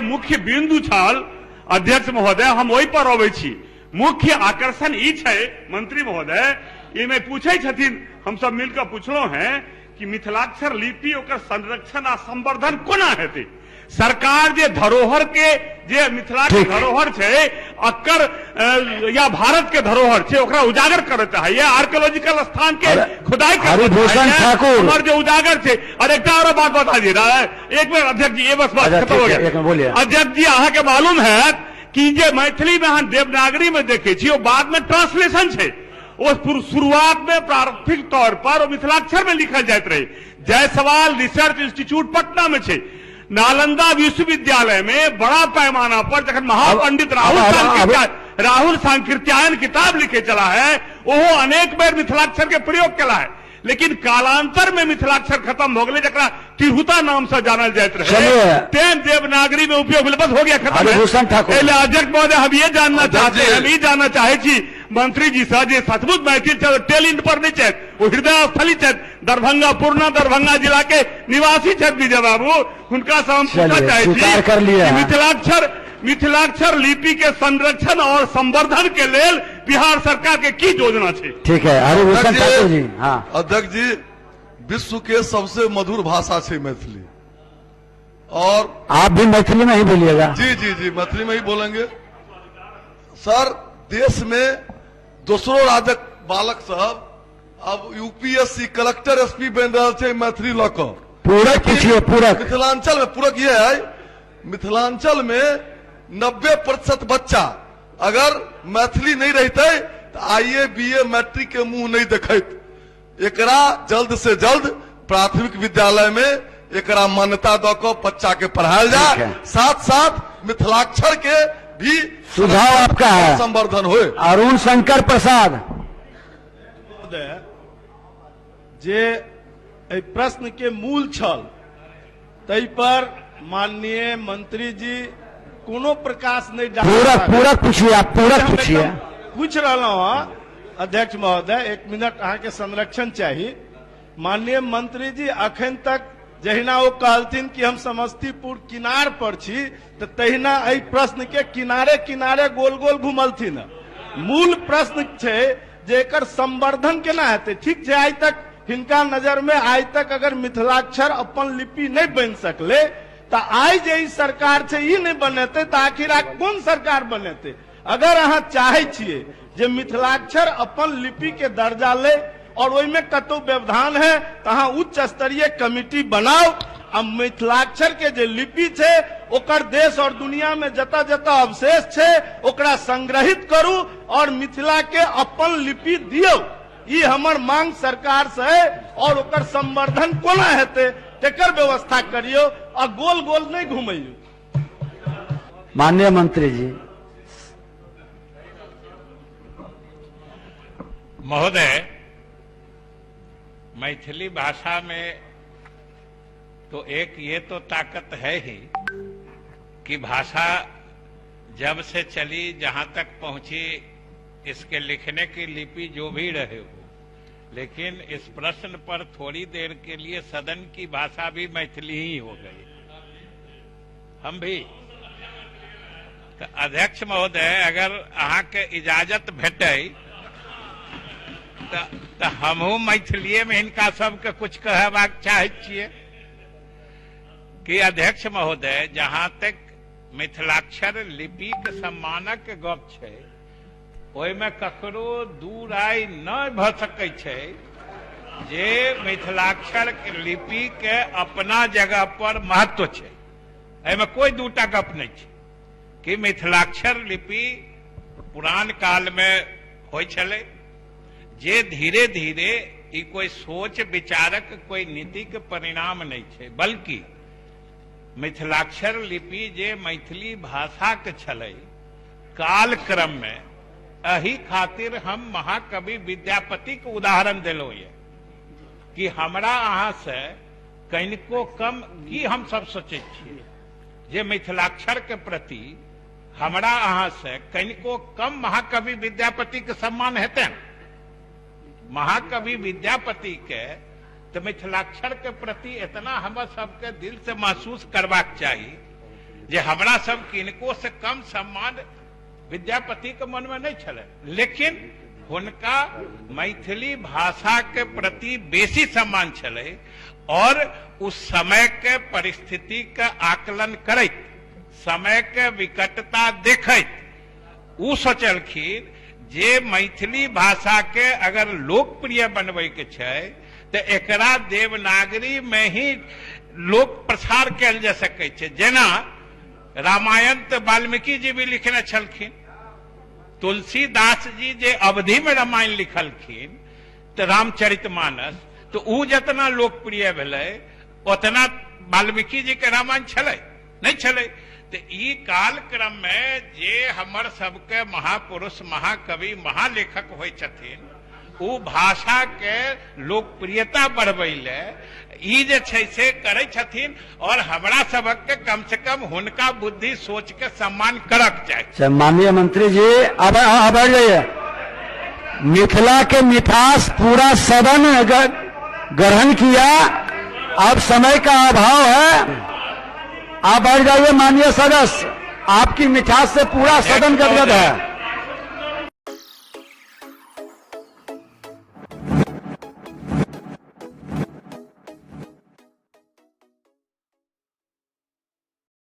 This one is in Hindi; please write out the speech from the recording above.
मुख्य बिंदु छल अध्यक्ष महोदय, हम वही पर अबै छी। मुख्य आकर्षण ई छै मंत्री महोदय, इमे पूछे छथिन, हम सब मिलकर पूछलो हैं कि मिथिलाक्षर लिपि ओकर संरक्षण आ संवर्धन कोना हेतै। सरकार जे धरोहर के जे मिथिला के धरोहर छै अकर या भारत के धरोहर छै ओकरा उजागर करे चाहे, आर्कियोलॉजिकल स्थान के खुदाई हमर जो उजागर छै। और एक और बात बता दी रहा है, एक बार अध्यक्ष जी, ये बस बात खत्म हो गया। अध्यक्ष जी, अहाँ के मालूम है कि जे मैथिली में अहाँ देवनागरी में देखे छी, बाद में ट्रांसलेशन छै। वो शुरुआत में प्रारंभिक तौर पर मिथिलाक्षर में लिखल जाते रहे। जायसवाल रिसर्च इंस्टीट्यूट पटना में छे, नालंदा विश्वविद्यालय में बड़ा पैमाना पर जखन महापंडित राहुल सांकृत्यायन किताब लिखे चला है, वो अनेक बेर मिथिलाक्षर के प्रयोग कला है। लेकिन कालांतर में मिथिलाक्षर खत्म हो गए, जरा तिरहुता नाम से जानल जाते रहे, तें देवनागरी में उपयोग बस हो गया, खत्म है। अध्यक्ष महोदय, हम ये जानना चाहते हैं, हम ये जानना चाहे छी मंत्री जी से, जे सचमुच मैथिल टेल इंड पर नहीं छथि, वो हृदय स्थली छथि, दरभंगा पूर्णा दरभंगा जिला के निवासी छथि विजय बाबू, हुनका से हम पूछना चाहे छी मिथिलाक्षर लिपि के संरक्षण और संवर्धन के लेल बिहार सरकार के की योजना है। ठीक है हरिभूषण ठाकुर जी। हाँ अध्यक्ष जी, विश्व के सबसे मधुर भाषा है मैथिली, और आप भी मैथिली में ही बोलिएगा। जी जी जी, मैथिली में ही बोलेंगे। सर, देश में दूसरो राज्यक बालक साहब अब यूपीएससी कलेक्टर एसपी बन रहा है मैथिली लऽ कऽ। पूरक पूछिए, पूरक। मिथिलांचल में पूरक ये है, मिथिलांचल में 90% बच्चा अगर मैथिली नहीं रहते तो आईए बीए मैट्रिक के मुंह नहीं देखत। एकरा जल्द से जल्द प्राथमिक विद्यालय में एकरा मान्यता दऽ कऽ बच्चा के पढ़ायल जाए, साथ साथ मिथिलाक्षर के भी सुझाव आपका है, संवर्धन हो। अरुण शंकर प्रसाद जे प्रश्न के मूल छल तै पर माननीय मंत्री जी कोनो प्रकाश नहीं डाल। पूरक पूछिए, आप पूरक पूछिए। पूछ रहा हूँ अध्यक्ष महोदय, 1 मिनट अहाँ के संरक्षण चाहिए। माननीय मंत्री जी अखन तक जहिना वो कहलथिन कि हम समस्तीपुर किनार पर छी, तो तहिना एहि प्रश्न के किनारे किनारे गोल गोल घुमलथिन। मूल प्रश्न छे जे एकर संवर्धन केना हेतै। ठीक है, आज तक हिनका नजर में आज तक अगर मिथिलाक्षर अपन लिपि नहीं बन सकले तो आई जे सरकार छे ई नहीं बनेते तो आखिर कौन सरकार बनेते। अगर अहाँ चाहे छिए जे मिथिलाक्षर अपन लिपि के दर्जा ले और ओइमे कतौ व्यवधान है तो अहाँ उच्च स्तरीय कमिटी बनाओ। अब मिथिलाक्षर के जे लिपि छे ओकर देश और दुनिया में जता जता अवशेष छे ओकरा संग्रहित करू और मिथिला के अपन लिपि दियो। ई हमर मांग सरकार से है, और ओकर संवर्धन कोना हेते तेकर व्यवस्था करियो और गोल गोल नहीं घुमैयो। माननीय मंत्री जी। महोदय, मैथिली भाषा में तो एक ये तो ताकत है ही कि भाषा जब से चली जहां तक पहुंची, इसके लिखने की लिपि जो भी रहे हो, लेकिन इस प्रश्न पर थोड़ी देर के लिए सदन की भाषा भी मैथिली ही हो गई। हम भी तो अध्यक्ष महोदय, अगर अहाँ के इजाजत भेटे तो हमहू मैथिलीए में हिनका सबके कुछ कहबाक चाहे छिए कि अध्यक्ष महोदय, जहां तक मिथिलाक्षर लिपि के सम्मानक गप छै, ओहिमे ककरो दूर आइ न भ सकै छै जे मिथिलाक्षर लिपि के अपना जगह पर महत्व छै। एहिमे कोई दूटा गप नहीं छै कि मिथिलाक्षर लिपि पुरान काल में होय छलै, जे धीरे धीरे ई कोई सोच विचारक कोई नीति के परिणाम नहीं छै, बल्कि मिथिलाक्षर लिपि जे मैथिली भाषा के छलै काल क्रम में, एही खातिर हम महाकवि विद्यापति के उदाहरण दिलो ये कि हमरा अहाँ से कनिको कम की हम सब सोचे छिए जे मिथिलाक्षर के प्रति हमरा अहाँ से कनिको कम महाकवि विद्यापति के सम्मान हेतै। महाकवि विद्यापति के तो मिथिलाक्षर के प्रति इतना हम सबके दिल से महसूस करवाक चाहिए जे हमरा सब किनको से कम सम्मान विद्यापति के मन में नहीं छले, लेकिन हुनका मैथिली भाषा के प्रति बेसी सम्मान छले और उस समय के परिस्थिति के आकलन करैत, समय के विकटता देखैत उ सोचलखिन जे मैथिली भाषा के अगर लोकप्रिय बनबै के छै तो एकरा देवनागरी में ही लोक प्रसार कयल जा सकै छै। जेना रामायण तो वाल्मीकि जी भी लिखने छलखिन, तुलसीदास जी जे अवधि में रामायण लिखलखिन तो रामचरितमानस, तो उ जितना लोकप्रिय भेलै उतना वाल्मीकि जी के रामायण छलै नहीं छलै। तो ई कालक्रम में जे हमर सबके महापुरुष महाकवि महालेखक होइ छथिन उ भाषा के लोकप्रियता बढ़बै ले ई जे छै से करै छथिन और हमरा सबक के कम से कम हुनका बुद्धि सोच के सम्मान करक चाही। माननीय मंत्री जी अब बढ़ जाइए। मिथिला के मिठास पूरा सदन ग्रहण किया, अब समय का अभाव है, आप बढ़ जाइए। माननीय सदस्य, आपकी मिठास से पूरा सदन गदगद है।